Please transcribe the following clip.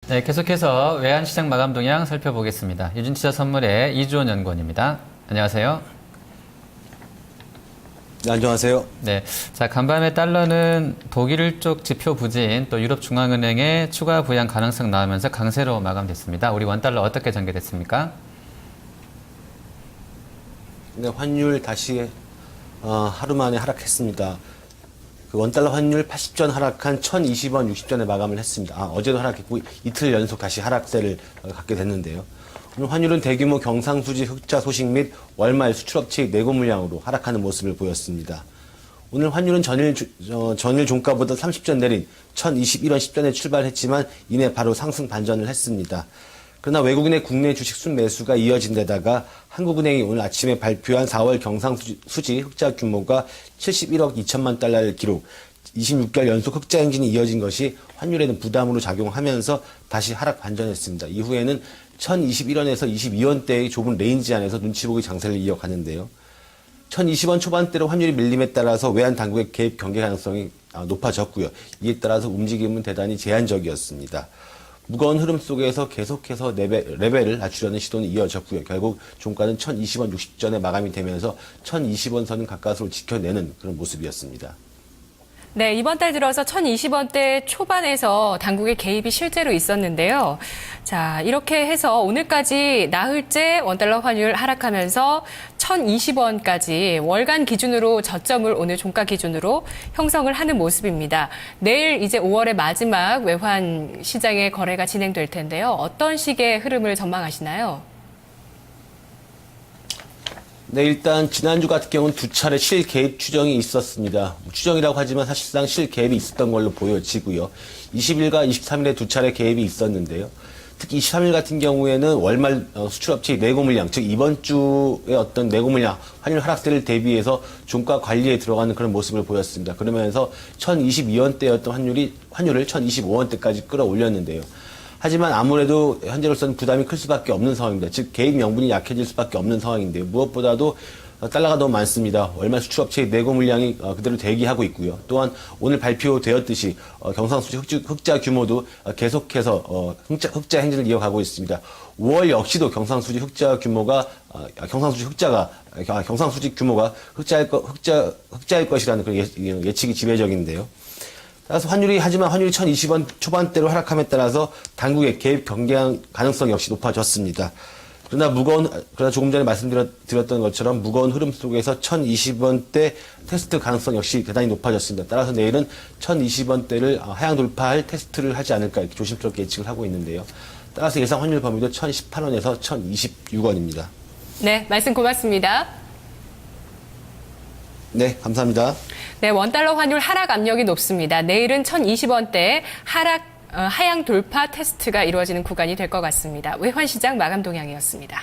네, 계속해서 외환시장 마감 동향 살펴보겠습니다. 유진투자선물의 이주원 연구원입니다. 안녕하세요. 네, 안녕하세요. 네, 자 간밤에 달러는 독일 쪽 지표 부진, 또 유럽 중앙은행의 추가 부양 가능성 나오면서 강세로 마감됐습니다. 우리 원달러 어떻게 전개됐습니까? 네, 환율 다시 하루 만에 하락했습니다. 그 원달러 환율 80전 하락한 1,020원 60전에 마감을 했습니다. 어제도 하락했고 이틀 연속 다시 하락세를 갖게 됐는데요. 오늘 환율은 대규모 경상수지 흑자 소식 및 월말 수출업체의 내고 물량으로 하락하는 모습을 보였습니다. 오늘 환율은 전일 종가보다 30전 내린 1,021원 10전에 출발했지만 이내 바로 상승 반전을 했습니다. 그러나 외국인의 국내 주식 순매수가 이어진 데다가 한국은행이 오늘 아침에 발표한 4월 경상수지 흑자 규모가 71억 2천만 달러를 기록, 26개월 연속 흑자 행진이 이어진 것이 환율에는 부담으로 작용하면서 다시 하락 반전했습니다. 이후에는 1,021원에서 22원대의 좁은 레인지 안에서 눈치 보기 장세를 이어가는데요. 1,020원 초반대로 환율이 밀림에 따라서 외환 당국의 개입 경계 가능성이 높아졌고요. 이에 따라서 움직임은 대단히 제한적이었습니다. 무거운 흐름 속에서 계속해서 레벨을 낮추려는 시도는 이어졌고요. 결국 종가는 1,020원 60전에 마감이 되면서 1,020원 선은 가까스로 지켜내는 그런 모습이었습니다. 네, 이번 달 들어서 1,020원대 초반에서 당국의 개입이 실제로 있었는데요. 자, 이렇게 해서 오늘까지 나흘째 원달러 환율 하락하면서 1,020원까지 월간 기준으로 저점을 오늘 종가 기준으로 형성을 하는 모습입니다. 내일 이제 5월의 마지막 외환 시장의 거래가 진행될 텐데요. 어떤 식의 흐름을 전망하시나요? 네, 일단 지난주 같은 경우는 두 차례 실개입 추정이 있었습니다. 추정이라고 하지만 사실상 실개입이 있었던 걸로 보여지고요. 20일과 23일에 두 차례 개입이 있었는데요. 특히 23일 같은 경우에는 월말 수출업체의 내고 물량, 즉 이번 주에 어떤 내고 물량, 환율 하락세를 대비해서 종가 관리에 들어가는 그런 모습을 보였습니다. 그러면서 1,022원대였던 환율을 1,025원대까지 끌어올렸는데요. 하지만 아무래도 현재로서는 부담이 클 수밖에 없는 상황입니다. 즉 개입 명분이 약해질 수밖에 없는 상황인데요. 무엇보다도 달러가 너무 많습니다. 월말 수출업체의 내고 물량이 그대로 대기하고 있고요. 또한 오늘 발표되었듯이 경상수지 흑자 규모도 계속해서 흑자 행진을 이어가고 있습니다. 5월 역시도 경상수지 규모가 흑자일 것이라는 그런 예측이 지배적인데요. 따라서 하지만 환율이 1,020원 초반대로 하락함에 따라서 당국의 개입 경계 가능성이 역시 높아졌습니다. 그러나 조금 전에 말씀드렸던 것처럼 무거운 흐름 속에서 1,020원대 테스트 가능성 역시 대단히 높아졌습니다. 따라서 내일은 1,020원대를 하향 돌파할 테스트를 하지 않을까 이렇게 조심스럽게 예측을 하고 있는데요. 따라서 예상 환율 범위도 1,018원에서 1,026원입니다. 네, 말씀 고맙습니다. 네, 감사합니다. 네, 원달러 환율 하락 압력이 높습니다. 내일은 1,020원대 하향 돌파 테스트가 이루어지는 구간이 될 것 같습니다. 외환시장 마감 동향이었습니다.